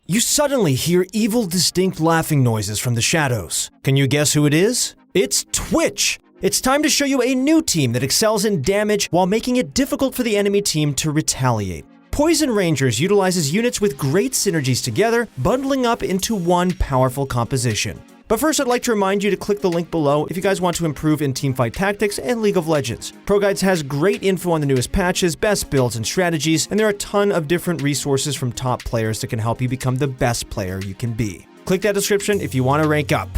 You suddenly hear evil, distinct laughing noises from the shadows. Can you guess who it is? It's Twitch! It's time to show you a new team that excels in damage while making it difficult for the enemy team to retaliate. Poison Rangers utilizes units with great synergies together, bundling up into one powerful composition. But first, I'd like to remind you to click the link below if you guys want to improve in teamfight tactics and League of Legends. ProGuides has great info on the newest patches, best builds, and strategies, and there are a ton of different resources from top players that can help you become the best player you can be. Click that description if you want to rank up.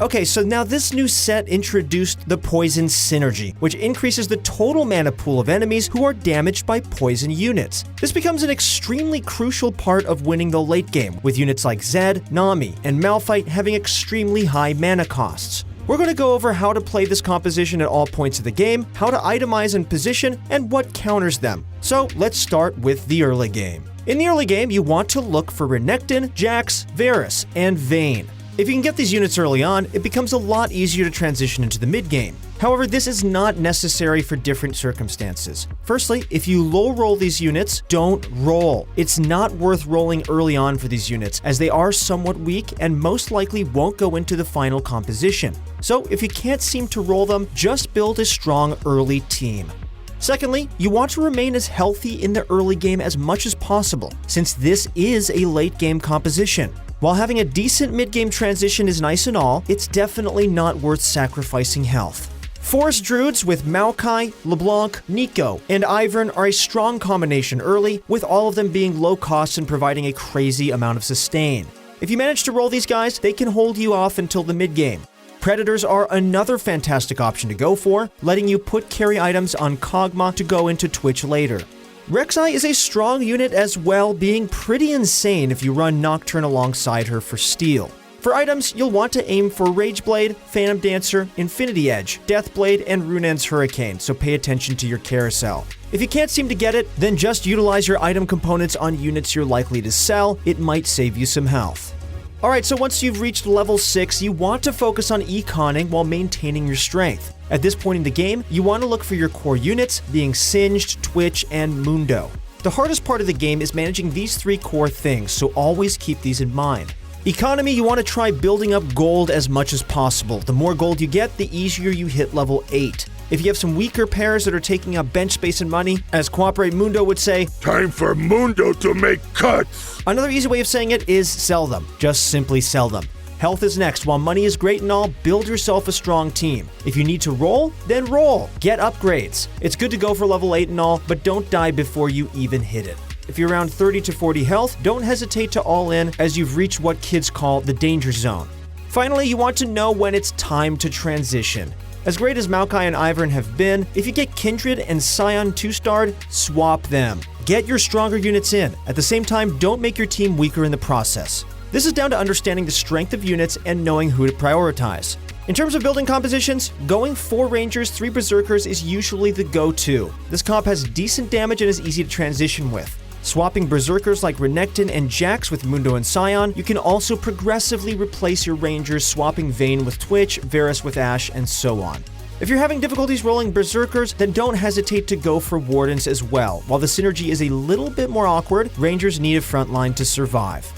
Okay, so now this new set introduced the Poison Synergy, which increases the total mana pool of enemies who are damaged by poison units. This becomes an extremely crucial part of winning the late game, with units like Zed, Nami, and Malphite having extremely high mana costs. We're going to go over how to play this composition at all points of the game, how to itemize and position, and what counters them. So let's start with the early game. In the early game, you want to look for Renekton, Jax, Varus, and Vayne. If you can get these units early on, it becomes a lot easier to transition into the mid-game. However, this is not necessary for different circumstances. Firstly, if you low roll these units, don't roll. It's not worth rolling early on for these units, as they are somewhat weak and most likely won't go into the final composition. So if you can't seem to roll them, just build a strong early team. Secondly, you want to remain as healthy in the early game as much as possible, since this is a late game composition. While having a decent mid-game transition is nice and all, it's definitely not worth sacrificing health. Forest Druids with Maokai, LeBlanc, Nico, and Ivern are a strong combination early, with all of them being low cost and providing a crazy amount of sustain. If you manage to roll these guys, they can hold you off until the mid-game. Predators are another fantastic option to go for, letting you put carry items on Kog'Maw to go into Twitch later. Rek'Sai is a strong unit as well, being pretty insane if you run Nocturne alongside her for steal. For items, you'll want to aim for Rageblade, Phantom Dancer, Infinity Edge, Deathblade, and Runaan's Hurricane, so pay attention to your carousel. If you can't seem to get it, then just utilize your item components on units you're likely to sell. It might save you some health. Alright, so once you've reached level 6, you want to focus on econing while maintaining your strength. At this point in the game, you want to look for your core units, being Singed, Twitch, and Mundo. The hardest part of the game is managing these three core things, so always keep these in mind. Economy, you want to try building up gold as much as possible. The more gold you get, the easier you hit level 8. If you have some weaker pairs that are taking up bench space and money, as Cooperate Mundo would say, time for Mundo to make cuts! Another easy way of saying it is sell them. Just simply sell them. Health is next. While money is great and all, build yourself a strong team. If you need to roll, then roll. Get upgrades. It's good to go for level 8 and all, but don't die before you even hit it. If you're around 30 to 40 health, don't hesitate to all in, as you've reached what kids call the danger zone. Finally, you want to know when it's time to transition. As great as Maokai and Ivern have been, if you get Kindred and Scion 2-starred, swap them. Get your stronger units in. At the same time, don't make your team weaker in the process. This is down to understanding the strength of units and knowing who to prioritize. In terms of building compositions, going 4 Rangers, 3 Berserkers is usually the go-to. This comp has decent damage and is easy to transition with. Swapping Berserkers like Renekton and Jax with Mundo and Scion, you can also progressively replace your Rangers, swapping Vayne with Twitch, Varus with Ashe, and so on. If you're having difficulties rolling Berserkers, then don't hesitate to go for Wardens as well. While the synergy is a little bit more awkward, Rangers need a frontline to survive.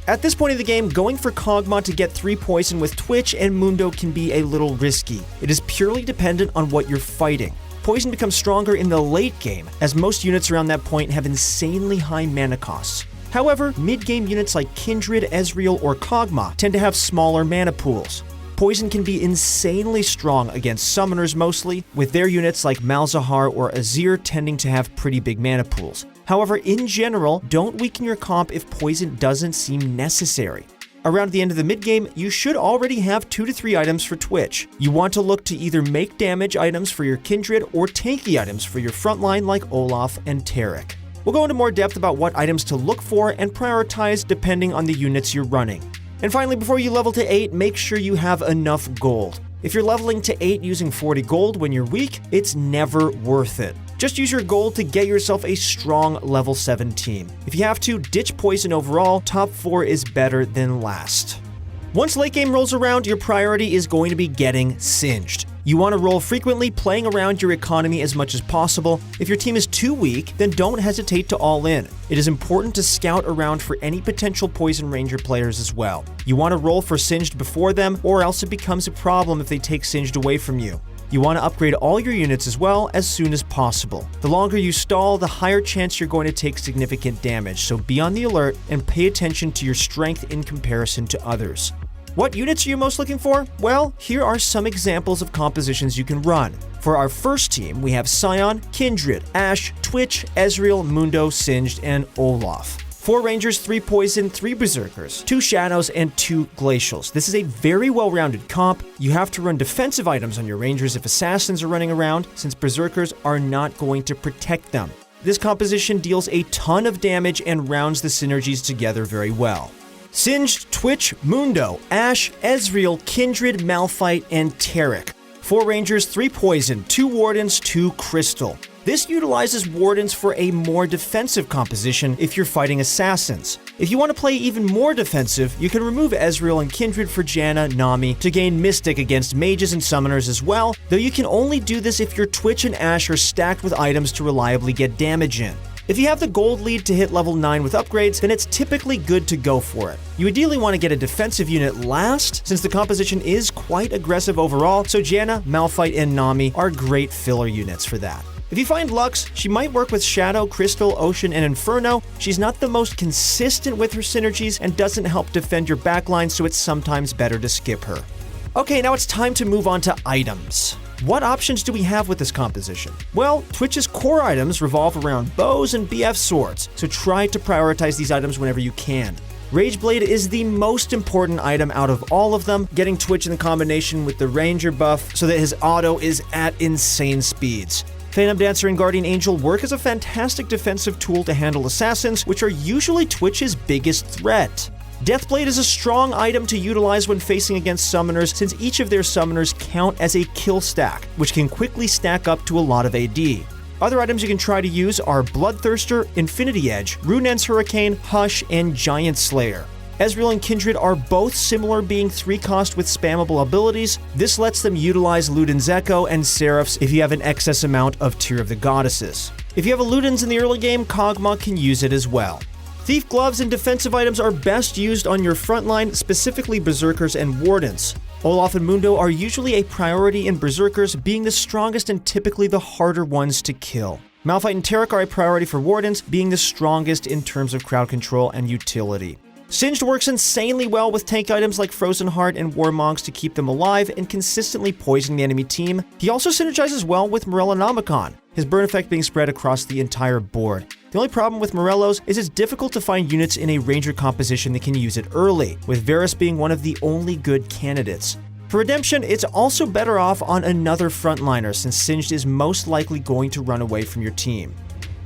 At this point of the game, going for Kog'Maw to get 3 poison with Twitch and Mundo can be a little risky. It is purely dependent on what you're fighting. Poison becomes stronger in the late game, as most units around that point have insanely high mana costs. However, mid-game units like Kindred, Ezreal, or Kog'Maw tend to have smaller mana pools. Poison can be insanely strong against summoners mostly, with their units like Malzahar or Azir tending to have pretty big mana pools. However, in general, don't weaken your comp if poison doesn't seem necessary. Around the end of the mid-game, you should already have 2 to 3 items for Twitch. You want to look to either make damage items for your Kindred or tanky items for your frontline like Olaf and Taric. We'll go into more depth about what items to look for and prioritize depending on the units you're running. And finally, before you level to 8, make sure you have enough gold. If you're leveling to 8 using 40 gold when you're weak, it's never worth it. Just use your gold to get yourself a strong level 7 team. If you have to, ditch poison overall. Top 4 is better than last. Once late game rolls around, your priority is going to be getting singed. You want to roll frequently, playing around your economy as much as possible. If your team is too weak, then don't hesitate to all in. It is important to scout around for any potential Poison Ranger players as well. You want to roll for Singed before them, or else it becomes a problem if they take Singed away from you. You want to upgrade all your units as well as soon as possible. The longer you stall, the higher chance you're going to take significant damage, so be on the alert and pay attention to your strength in comparison to others. What units are you most looking for? Well, here are some examples of compositions you can run. For our first team, we have Scion, Kindred, Ashe, Twitch, Ezreal, Mundo, Singed, and Olaf. 4 Rangers, 3 Poison, 3 Berserkers, 2 Shadows, and 2 Glacials. This is a very well-rounded comp. You have to run defensive items on your Rangers if Assassins are running around, since Berserkers are not going to protect them. This composition deals a ton of damage and rounds the synergies together very well. Singed, Twitch, Mundo, Ashe, Ezreal, Kindred, Malphite, and Taric. 4 Rangers, 3 Poison, 2 Wardens, 2 Crystal. This utilizes Wardens for a more defensive composition if you're fighting Assassins. If you want to play even more defensive, you can remove Ezreal and Kindred for Janna, Nami to gain Mystic against Mages and Summoners as well, though you can only do this if your Twitch and Ashe are stacked with items to reliably get damage in. If you have the gold lead to hit level 9 with upgrades, then it's typically good to go for it. You ideally want to get a defensive unit last, since the composition is quite aggressive overall, so Janna, Malphite, and Nami are great filler units for that. If you find Lux, she might work with Shadow, Crystal, Ocean, and Inferno. She's not the most consistent with her synergies and doesn't help defend your backline, so it's sometimes better to skip her. Okay, now it's time to move on to items. What options do we have with this composition? Well, Twitch's core items revolve around bows and BF swords, so try to prioritize these items whenever you can. Rageblade is the most important item out of all of them, getting Twitch in the combination with the Ranger buff so that his auto is at insane speeds. Phantom Dancer and Guardian Angel work as a fantastic defensive tool to handle Assassins, which are usually Twitch's biggest threat. Deathblade is a strong item to utilize when facing against Summoners, since each of their Summoners count as a kill stack, which can quickly stack up to a lot of AD. Other items you can try to use are Bloodthirster, Infinity Edge, Rune's Hurricane, Hush, and Giant Slayer. Ezreal and Kindred are both similar, being 3-cost with spammable abilities. This lets them utilize Luden's Echo and Seraphs if you have an excess amount of Tear of the Goddesses. If you have a Luden's in the early game, Kog'Maw can use it as well. Thief gloves and defensive items are best used on your frontline, specifically Berserkers and Wardens. Olaf and Mundo are usually a priority in Berserkers, being the strongest and typically the harder ones to kill. Malphite and Taric are a priority for Wardens, being the strongest in terms of crowd control and utility. Singed works insanely well with tank items like Frozen Heart and Warmonks to keep them alive and consistently poison the enemy team. He also synergizes well with Morellonomicon, his burn effect being spread across the entire board. The only problem with Morello's is it's difficult to find units in a Ranger composition that can use it early, with Varus being one of the only good candidates. For Redemption, it's also better off on another frontliner, since Singed is most likely going to run away from your team.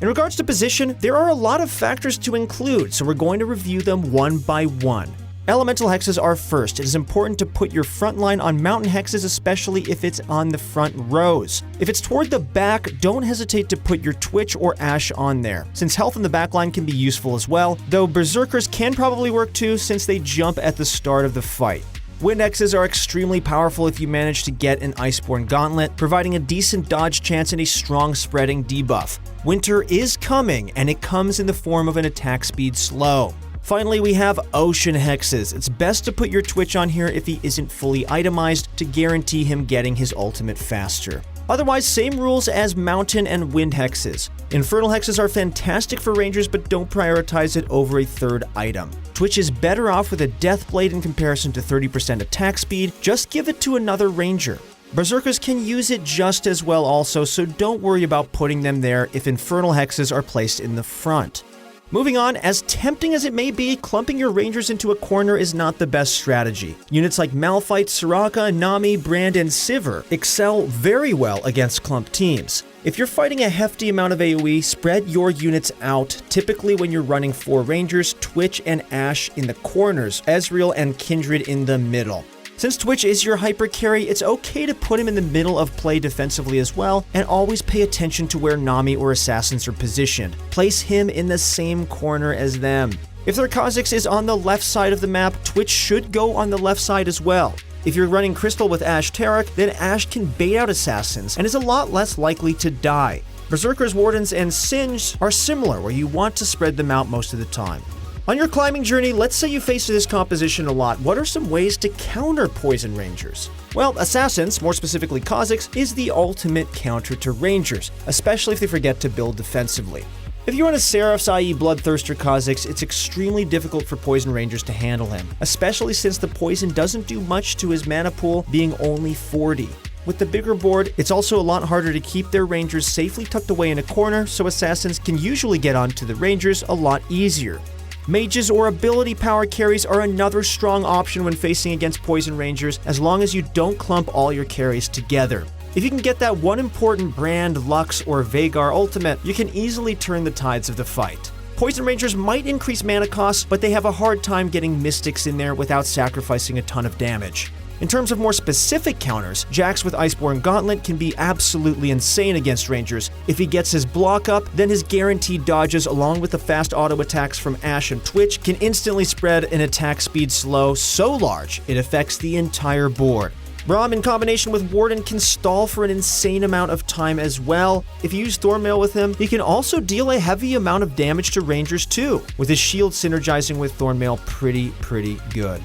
In regards to position, there are a lot of factors to include, so we're going to review them one by one. Elemental hexes are first. It is important to put your front line on mountain hexes, especially if it's on the front rows. If it's toward the back, don't hesitate to put your Twitch or Ashe on there, since health in the backline can be useful as well, though Berserkers can probably work too since they jump at the start of the fight. Wind hexes are extremely powerful if you manage to get an Iceborne Gauntlet, providing a decent dodge chance and a strong spreading debuff. Winter is coming, and it comes in the form of an attack speed slow. Finally, we have ocean hexes. It's best to put your Twitch on here if he isn't fully itemized to guarantee him getting his ultimate faster. Otherwise, same rules as mountain and wind hexes. Infernal hexes are fantastic for Rangers, but don't prioritize it over a third item. Twitch is better off with a Deathblade in comparison to 30% attack speed. Just give it to another Ranger. Berserkers can use it just as well also, so don't worry about putting them there if Infernal hexes are placed in the front. Moving on, as tempting as it may be, clumping your Rangers into a corner is not the best strategy. Units like Malphite, Soraka, Nami, Brand, and Sivir excel very well against clumped teams. If you're fighting a hefty amount of AoE, spread your units out, typically when you're running 4 Rangers, Twitch, and Ashe in the corners, Ezreal and Kindred in the middle. Since Twitch is your hyper carry, it's okay to put him in the middle of play defensively as well, and always pay attention to where Nami or Assassins are positioned. Place him in the same corner as them. If their Kha'Zix is on the left side of the map, Twitch should go on the left side as well. If you're running Crystal with Ashe Taric, then Ashe can bait out assassins and is a lot less likely to die. Berserkers, Wardens, and Singed are similar, where you want to spread them out most of the time. On your climbing journey, let's say you face this composition a lot. What are some ways to counter Poison Rangers? Well, Assassins, more specifically Kha'Zix, is the ultimate counter to Rangers, especially if they forget to build defensively. If you run a Seraphs, i.e. Bloodthirster Kha'Zix, it's extremely difficult for Poison Rangers to handle him, especially since the poison doesn't do much to his mana pool, being only 40. With the bigger board, it's also a lot harder to keep their Rangers safely tucked away in a corner, so Assassins can usually get onto the Rangers a lot easier. Mages or ability power carries are another strong option when facing against Poison Rangers, as long as you don't clump all your carries together. If you can get that one important Brand, Lux, or Veigar ultimate, you can easily turn the tides of the fight. Poison Rangers might increase mana costs, but they have a hard time getting Mystics in there without sacrificing a ton of damage. In terms of more specific counters, Jax with Iceborne Gauntlet can be absolutely insane against Rangers. If he gets his block up, then his guaranteed dodges along with the fast auto attacks from Ashe and Twitch can instantly spread an attack speed slow so large it affects the entire board. Braum in combination with Warden can stall for an insane amount of time as well. If you use Thornmail with him, he can also deal a heavy amount of damage to Rangers too, with his shield synergizing with Thornmail pretty good.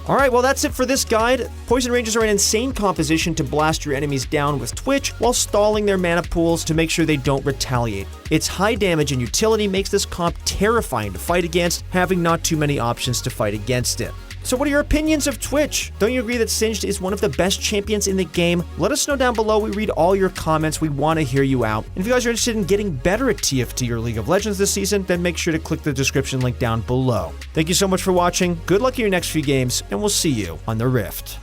Alright, well that's it for this guide. Poison Rangers are an insane composition to blast your enemies down with Twitch while stalling their mana pools to make sure they don't retaliate. Its high damage and utility makes this comp terrifying to fight against, having not too many options to fight against it. So what are your opinions of Twitch? Don't you agree that Singed is one of the best champions in the game? Let us know down below. We read all your comments. We want to hear you out. And if you guys are interested in getting better at TFT or League of Legends this season, then make sure to click the description link down below. Thank you so much for watching. Good luck in your next few games, and we'll see you on the Rift.